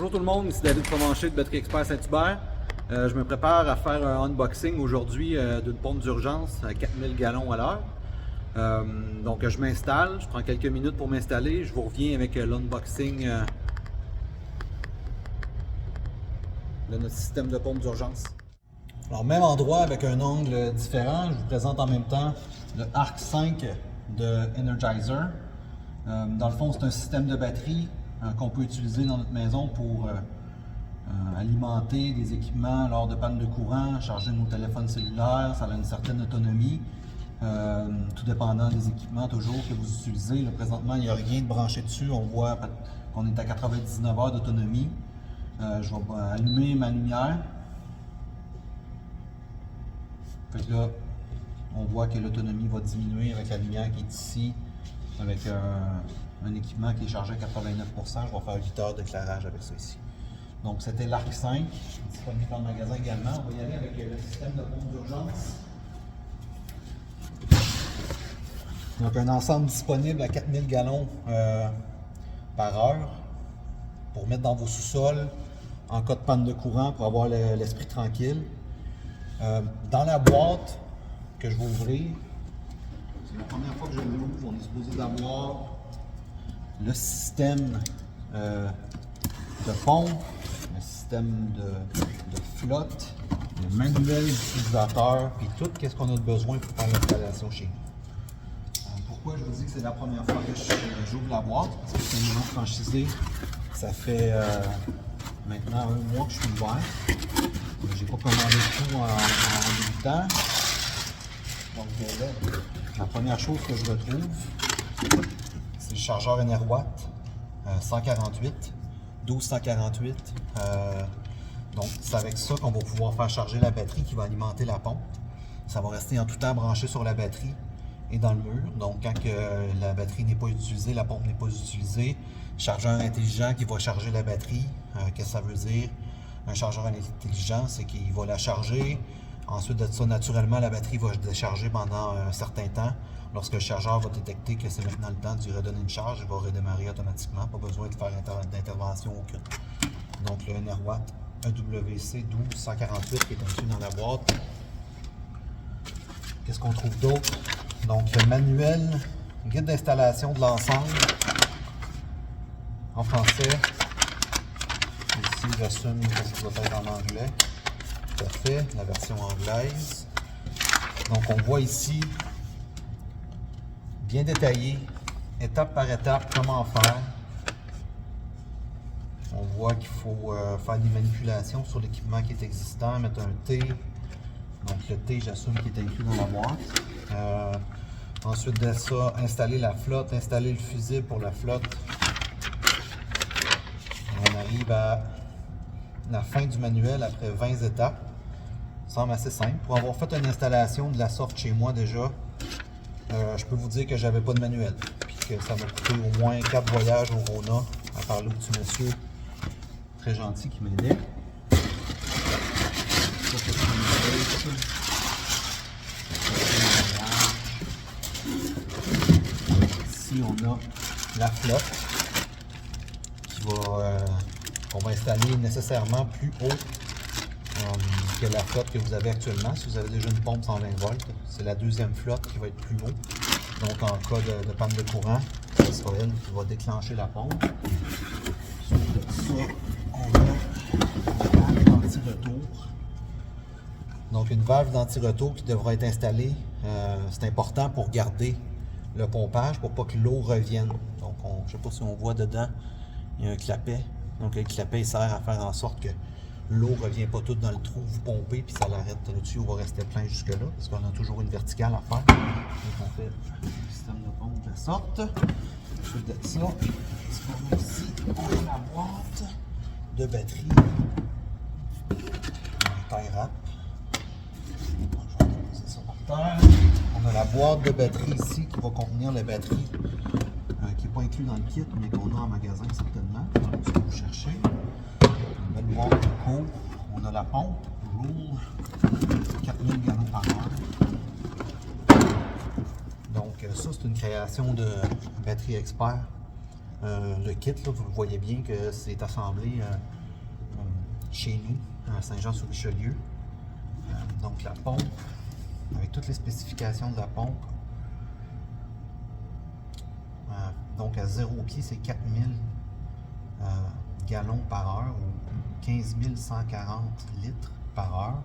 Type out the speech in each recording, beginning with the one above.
Bonjour tout le monde, ici David Provencher de Batterie Expert Saint-Hubert. Je me prépare à faire un unboxing aujourd'hui d'une pompe d'urgence à 4000 gallons à l'heure. Donc je m'installe, je prends quelques minutes pour m'installer, je vous reviens avec l'unboxing de notre système de pompe d'urgence. Alors même endroit avec un angle différent, je vous présente en même temps le Arc 5 de Energizer. Dans le fond, c'est un système de batterie qu'on peut utiliser dans notre maison pour alimenter des équipements lors de panne de courant, charger nos téléphones cellulaires. Ça a une certaine autonomie, tout dépendant des équipements toujours que vous utilisez. Là, présentement, il n'y a rien de branché dessus. On voit qu'on est à 99 heures d'autonomie. Je vais allumer ma lumière. Fait que là, on voit que l'autonomie va diminuer avec la lumière qui est ici, avec un équipement qui est chargé à 89%. Je vais faire 8 heures d'éclairage avec ça ici. Donc c'était l'Arc 5, disponible dans le magasin également. On va y aller avec le système de pompe d'urgence. Donc un ensemble disponible à 4000 gallons par heure pour mettre dans vos sous-sols en cas de panne de courant pour avoir l'esprit tranquille. Dans la boîte que je vais ouvrir, c'est la première fois que je l'ouvre, on est supposé d'avoir le système de pompe, le système de flotte, le manuel d'utilisateur, puis tout ce qu'on a besoin pour faire l'installation chez nous. Pourquoi je vous dis que c'est la première fois que j'ouvre la boîte? Parce que c'est un nouveau franchisé. Ça fait maintenant un mois que je suis ouvert. J'ai pas commandé tout en débutant. Donc là, la première chose que je retrouve, c'est le chargeur Enerwatt 148, 1248. Donc c'est avec ça qu'on va pouvoir faire charger la batterie qui va alimenter la pompe. Ça va rester en tout temps branché sur la batterie et dans le mur. Donc quand la batterie n'est pas utilisée, la pompe n'est pas utilisée, chargeur intelligent qui va charger la batterie. Qu'est-ce que ça veut dire? Un chargeur intelligent, c'est qu'il va la charger. Ensuite de ça, naturellement, la batterie va se décharger pendant un certain temps. Lorsque le chargeur va détecter que c'est maintenant le temps d'y redonner une charge, il va redémarrer automatiquement. Pas besoin de faire d'intervention aucune. Donc le Enerwatt EWC 12148 qui est inclus dans la boîte. Qu'est-ce qu'on trouve d'autre? Donc le manuel, guide d'installation de l'ensemble en français. Ici, j'assume que ça doit être en anglais. Tout à fait, la version anglaise. Donc, on voit ici, bien détaillé, étape par étape, comment faire. On voit qu'il faut faire des manipulations sur l'équipement qui est existant, mettre un T. Donc, le T, j'assume qu'il est inclus dans la boîte. Ensuite de ça, installer la flotte, installer le fusible pour la flotte. On arrive à la fin du manuel après 20 étapes. Ça semble assez simple. Pour avoir fait une installation de la sorte chez moi déjà, je peux vous dire que j'avais pas de manuel. Puis que ça m'a coûté au moins 4 voyages au Rona à parler au petit monsieur très gentil qui m'aidait. Ici on a la flotte qu'on va installer nécessairement plus haut que la flotte que vous avez actuellement. Si vous avez déjà une pompe 120 volts, c'est la deuxième flotte qui va être plus haut. Donc en cas de panne de courant, ce sera elle qui va déclencher la pompe. Ensuite de ça, on a une valve d'anti-retour. Donc une valve d'anti-retour qui devra être installée. C'est important pour garder le pompage, pour pas que l'eau revienne. Donc je ne sais pas si on voit dedans, il y a un clapet. Donc le clapet il sert à faire en sorte que l'eau ne revient pas toute dans le trou, vous pompez, puis ça l'arrête. Le tuyau va rester plein jusque-là, parce qu'on a toujours une verticale à faire. Donc on fait le système de pompe de la sorte. Ensuite de ça, ici, on a la boîte de batterie. Un tie wrap. Je vais poser ça par terre. On a la boîte de batterie ici qui va contenir la batterie qui n'est pas inclus dans le kit, mais qu'on a en magasin certainement. Donc, ce que vous cherchez. Une belle boîte de cours. On a la pompe Rule 4000 gallons par heure. Donc ça c'est une création de Batterie Expert. Le kit, là, vous le voyez bien que c'est assemblé chez nous, à Saint-Jean-sur-Richelieu. Donc la pompe, avec toutes les spécifications de la pompe. Donc à 0 pied, c'est 4000 gallons par heure ou 15 140 litres par heure.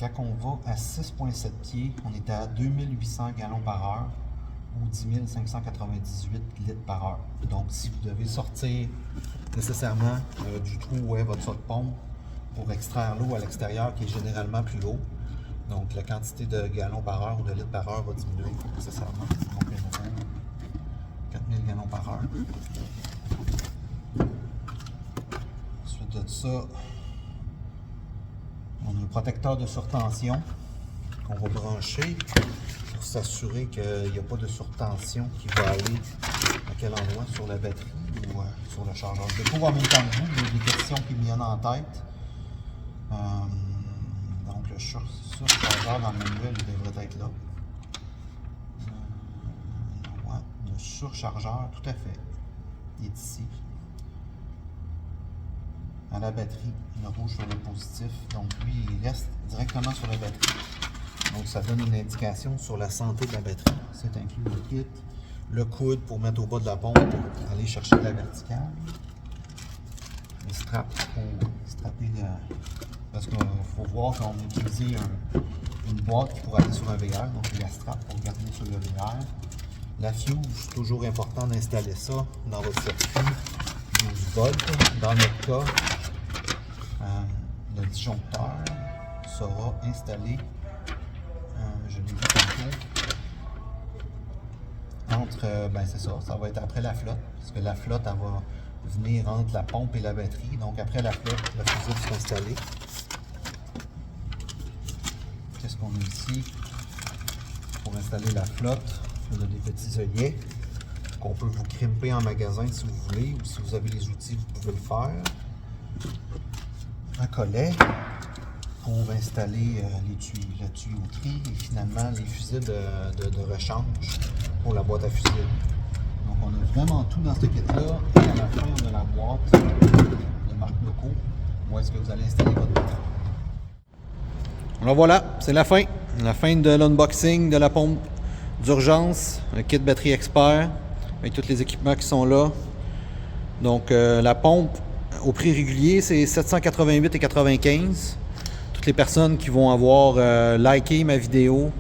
Quand on va à 6,7 pieds, on est à 2800 gallons par heure ou 10 598 litres par heure. Donc si vous devez sortir nécessairement du trou où est votre soie de pompe pour extraire l'eau à l'extérieur qui est généralement plus haut, donc la quantité de gallons par heure ou de litres par heure va diminuer nécessairement. Donc 4000 gallons par heure. Ensuite de ça, on a un protecteur de surtension qu'on va brancher pour s'assurer qu'il n'y a pas de surtension qui va aller à quel endroit sur la batterie ou sur le chargeur. Je découvre en même temps que vous, il y a des questions qui me viennent en tête. Donc le surchargeur dans le manuel il devrait être là. Ouais, le surchargeur, tout à fait. Il est ici. À la batterie, le rouge sur le positif. Donc lui, il reste directement sur la batterie. Donc ça donne une indication sur la santé de la batterie. C'est inclus le kit. Le coude pour mettre au bas de la pompe pour aller chercher de la verticale. Les straps pour strapper parce qu'il faut voir qu'on a utilisé une boîte qui pourrait aller sur un VR. Donc il y a la strap pour garder sur le VR. La fuse, toujours important d'installer ça dans votre circuit. 12 volts. Dans notre cas, le disjoncteur sera installé, je l'ai vu tantôt, entre, c'est ça, ça va être après la flotte, parce que la flotte, elle va venir entre la pompe et la batterie. Donc après la flotte, le fusible sera installé. Qu'est-ce qu'on a ici? Pour installer la flotte, on a des petits œillets qu'on peut vous crimper en magasin si vous voulez, ou si vous avez les outils, vous pouvez le faire. Un collet. On va installer la tuyauterie et finalement les fusibles de rechange pour la boîte à fusibles. Donc on a vraiment tout dans ce kit-là. Et à la fin, on a la boîte de marque Loco où est-ce que vous allez installer votre batterie. Alors voilà, c'est la fin. La fin de l'unboxing de la pompe d'urgence, un kit batterie expert avec tous les équipements qui sont là. Donc la pompe au prix régulier, c'est 788,95 $. Toutes les personnes qui vont avoir liké ma vidéo,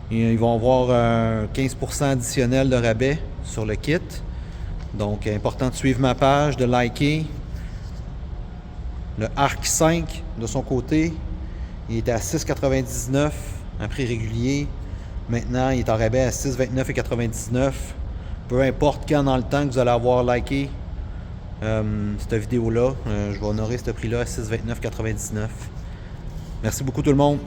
ils vont avoir 15% additionnel de rabais sur le kit. Donc important de suivre ma page, de liker. Le Arc 5 de son côté, il était à 6,99 $, un prix régulier. Maintenant, il est en rabais à 6,29,99 $. Peu importe quand dans le temps que vous allez avoir liké cette vidéo-là, je vais honorer ce prix-là à 6,29,99 $. Merci beaucoup tout le monde.